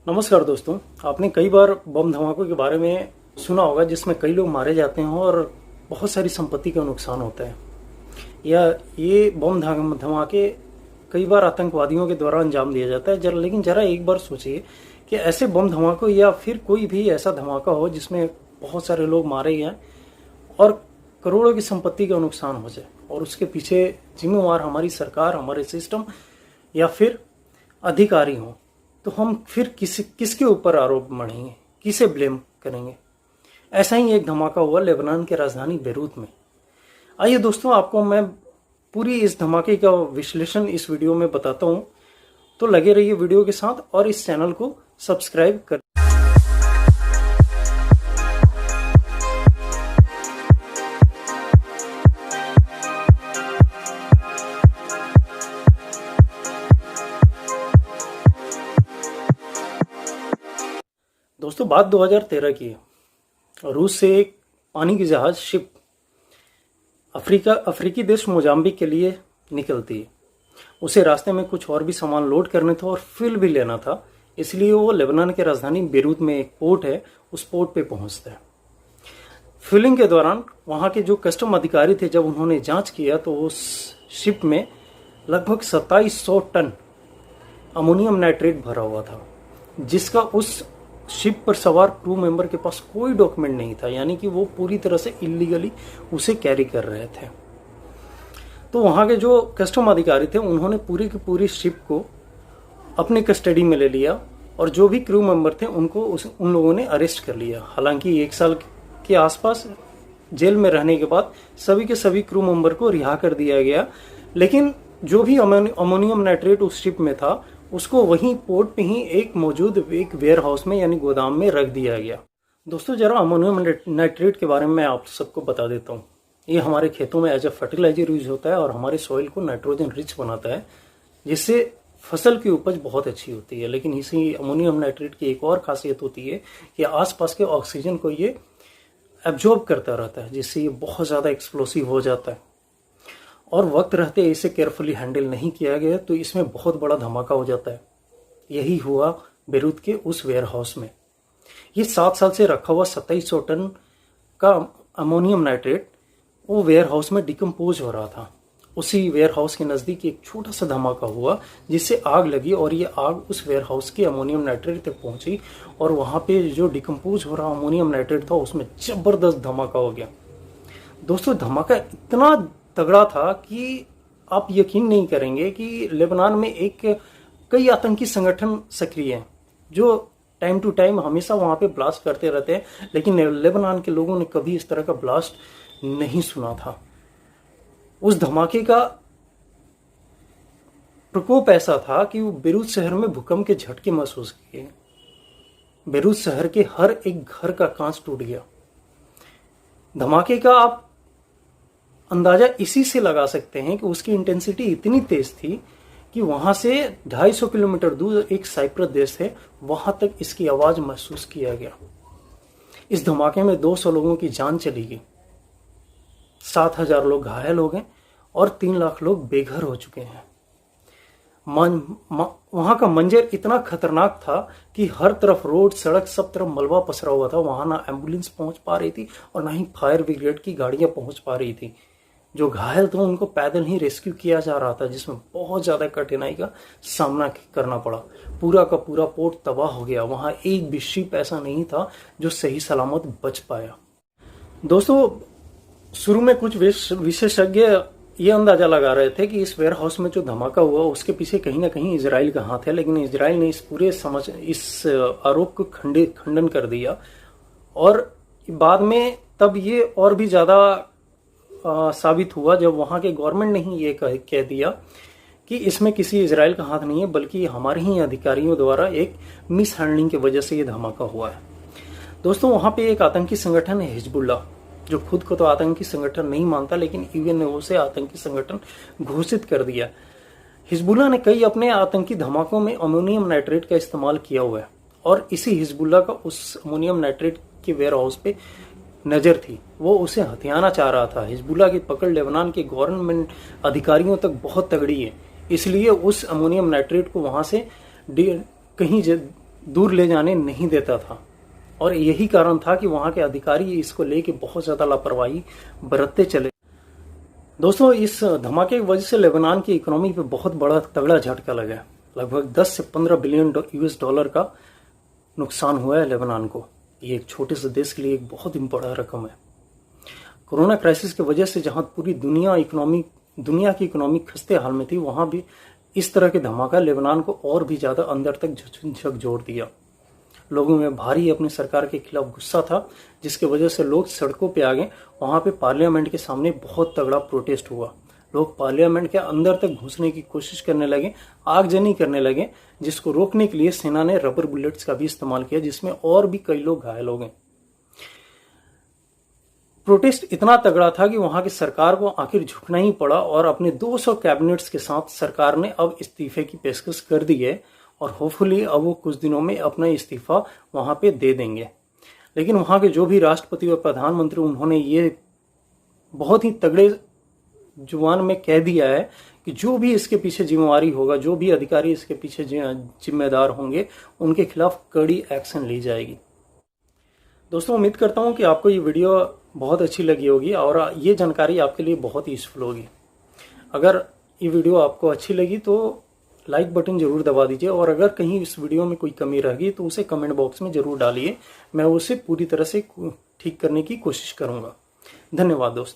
नमस्कार दोस्तों। आपने कई बार बम धमाकों के बारे में सुना होगा जिसमें कई लोग मारे जाते हैं और बहुत सारी संपत्ति का नुकसान होता है। या ये बम धमाके कई बार आतंकवादियों के द्वारा अंजाम दिया जाता है। लेकिन जरा एक बार सोचिए कि ऐसे बम धमाकों या फिर कोई भी ऐसा धमाका हो जिसमें बहुत सारे लोग मारे गए और करोड़ों की संपत्ति का नुकसान हो जाए और उसके पीछे जिम्मेवार हमारी सरकार, हमारे सिस्टम या फिर अधिकारी हों, तो हम फिर किसके ऊपर आरोप मढ़ेंगे, किसे ब्लेम करेंगे। ऐसा ही एक धमाका हुआ लेबनान के राजधानी बेरूत में। आइए दोस्तों, आपको मैं पूरी इस धमाके का विश्लेषण इस वीडियो में बताता हूं, तो लगे रहिए वीडियो के साथ और इस चैनल को सब्सक्राइब कर। दोस्तों, बात 2013 की है। रूस से एक पानी की जहाज शिप अफ्रीकी देश मोजाम्बिक के लिए निकलती है। उसे रास्ते में कुछ और भी सामान लोड करने थे और फ्यूल भी लेना था, इसलिए वो लेबनान के राजधानी बेरूत में एक पोर्ट है, उस पोर्ट पे पहुंचता है। फ्यूलिंग के दौरान वहां के जो कस्टम अधिकारी थे, जब उन्होंने जांच किया तो उस शिप में लगभग 2700 टन अमोनियम नाइट्रेट भरा हुआ था, जिसका उस शिप पर सवार क्रू मेंबर के पास कोई डॉक्यूमेंट नहीं था। यानी कि वो पूरी तरह से इलीगली उसे कैरी कर रहे थे। तो वहां के जो कस्टम अधिकारी थे उन्होंने पूरी की पूरी शिप को अपने कस्टडी में ले लिया और जो भी क्रू मेंबर थे उनको उन लोगों ने अरेस्ट कर लिया। हालांकि 1 साल के आसपास जेल में रहने के बाद सभी के सभी क्रू मेंबर को रिहा कर दिया गया। लेकिन जो भी अमोनियम नाइट्रेट उस शिप में था उसको वहीं पोर्ट पे ही एक मौजूद एक वेयर हाउस में यानी गोदाम में रख दिया गया। दोस्तों, जरा अमोनियम नाइट्रेट के बारे में मैं आप सबको बता देता हूँ। ये हमारे खेतों में एज ए फर्टिलाइजर यूज होता है और हमारे सॉइल को नाइट्रोजन रिच बनाता है, जिससे फसल की उपज बहुत अच्छी होती है। लेकिन इसी अमोनियम नाइट्रेट की एक और खासियत होती है कि आसपास के ऑक्सीजन को ये एब्जॉर्ब करता रहता है, जिससे ये बहुत ज्यादा एक्सप्लोसिव हो जाता है और वक्त रहते इसे केयरफुली हैंडल नहीं किया गया तो इसमें बहुत बड़ा धमाका हो जाता है। यही हुआ बेरूत के उस वेयर हाउस में। ये 7 साल से रखा हुआ 2700 टन का अमोनियम नाइट्रेट वो वेयर हाउस में डिकम्पोज हो रहा था। उसी वेयर हाउस के नजदीक एक छोटा सा धमाका हुआ जिससे आग लगी और ये आग उस वेयर हाउस के अमोनियम नाइट्रेट तक पहुंची और वहां पे जो डिकम्पोज हो रहा अमोनियम नाइट्रेट था उसमें जबरदस्त धमाका हो गया। दोस्तों, धमाका इतना तगड़ा था कि आप यकीन नहीं करेंगे कि लेबनान में कई आतंकी संगठन सक्रिय हैं जो टाइम टू टाइम हमेशा वहां पे ब्लास्ट करते रहते हैं। लेकिन लेबनान के लोगों ने कभी इस तरह का ब्लास्ट नहीं सुना था। उस धमाके का प्रकोप ऐसा था कि वो बेरूत शहर में भूकंप के झटके महसूस किए। बेरूत शहर के हर एक घर का कांच टूट गया। धमाके का आप अंदाजा इसी से लगा सकते हैं कि उसकी इंटेंसिटी इतनी तेज थी कि वहां से 250 किलोमीटर दूर एक साइप्रस देश है, वहां तक इसकी आवाज महसूस किया गया। इस धमाके में 200 लोगों की जान चली गई, 7000 लोग घायल हो गए और 3 लाख लोग बेघर हो चुके हैं। वहां का मंजर इतना खतरनाक था कि हर तरफ रोड, सड़क, सब तरफ मलबा पसरा हुआ था। वहां ना एम्बुलेंस पहुंच पा रही थी और ना ही फायर ब्रिगेड की गाड़ियां पहुंच पा रही थी। जो घायल थे उनको पैदल ही रेस्क्यू किया जा रहा था, जिसमें बहुत ज्यादा कठिनाई का सामना करना पड़ा। पूरा का पूरा पोर्ट तबाह हो गया। वहां एक भी शिप ऐसा नहीं था जो सही सलामत बच पाया। दोस्तों, शुरू में कुछ विशेषज्ञ ये अंदाजा लगा रहे थे कि इस वेयर हाउस में जो धमाका हुआ उसके पीछे कहीं ना कहीं इजराइल का हाथ है। लेकिन इजराइल ने इस आरोप को खंडन कर दिया और बाद में तब ये और भी ज्यादा साबित हुआ जब वहां के गवर्नमेंट ने ही ये कह दिया कि इसमें किसी इजराइल का हाथ नहीं है, बल्कि हमारे ही अधिकारियों द्वारा एक मिस हैंडलिंग की वजह से ये धमाका हुआ है। दोस्तों, वहां पे एक आतंकी संगठन है हिजबुल्लाह, जो खुद को तो आतंकी संगठन नहीं मानता, लेकिन यूएन ने उसे आतंकी संगठन घोषित कर दिया। हिजबुल्लाह ने कई अपने आतंकी धमाकों में अमोनियम नाइट्रेट का इस्तेमाल किया हुआ है और इसी हिजबुल्लाह का उस अमोनियम नाइट्रेट के वेयर हाउस पे नजर थी। वो उसे हथियाना चाह रहा था। हिजबुल्लाह की पकड़ लेबनान के गवर्नमेंट अधिकारियों तक बहुत तगड़ी है, इसलिए उस अमोनियम नाइट्रेट को वहां से कहीं दूर ले जाने नहीं देता था और यही कारण था कि वहां के अधिकारी इसको लेके बहुत ज्यादा लापरवाही बरतते चले। दोस्तों, इस धमाके की वजह से लेबनान की इकोनॉमी पे बहुत बड़ा तगड़ा झटका लगा। लगभग 10 से 15 बिलियन यूएस डॉलर का नुकसान हुआ है लेबनान को। ये एक छोटे से देश के लिए एक बहुत ही बड़ा रकम है। कोरोना क्राइसिस की वजह से जहां पूरी दुनिया की इकोनॉमी खस्ते हाल में थी, वहां भी इस तरह के धमाका लेबनान को और भी ज्यादा अंदर तक झकझोर दिया। लोगों में भारी अपनी सरकार के खिलाफ गुस्सा था, जिसकी वजह से लोग सड़कों पे आ गए। वहां पे पार्लियामेंट के सामने बहुत तगड़ा प्रोटेस्ट हुआ। लोग पार्लियामेंट के अंदर तक घुसने की कोशिश करने लगे, आगजनी करने लगे, जिसको रोकने के लिए सेना ने रबर बुलेट्स का भी इस्तेमाल किया, जिसमें और भी कई लोग घायल हो गए। प्रोटेस्ट इतना तगड़ा था कि वहां की सरकार को आखिर झुकना ही पड़ा और अपने 200 कैबिनेट्स के साथ सरकार ने अब इस्तीफे की पेशकश कर दी है और होपफुली अब वो कुछ दिनों में अपना इस्तीफा वहां पे दे देंगे। लेकिन वहां के जो भी राष्ट्रपति और प्रधानमंत्री, उन्होंने ये बहुत ही तगड़े जुबान में कह दिया है कि जो भी इसके पीछे जिम्मेवारी होगा, जो भी अधिकारी इसके पीछे जिम्मेदार होंगे, उनके खिलाफ कड़ी एक्शन ली जाएगी। दोस्तों, उम्मीद करता हूं कि आपको ये वीडियो बहुत अच्छी लगी होगी और ये जानकारी आपके लिए बहुत यूजफुल होगी। अगर ये वीडियो आपको अच्छी लगी तो लाइक बटन जरूर दबा दीजिए और अगर कहीं इस वीडियो में कोई कमी रह गई तो उसे कमेंट बॉक्स में जरूर डालिए। मैं उसे पूरी तरह से ठीक करने की कोशिश करूंगा। धन्यवाद दोस्तों।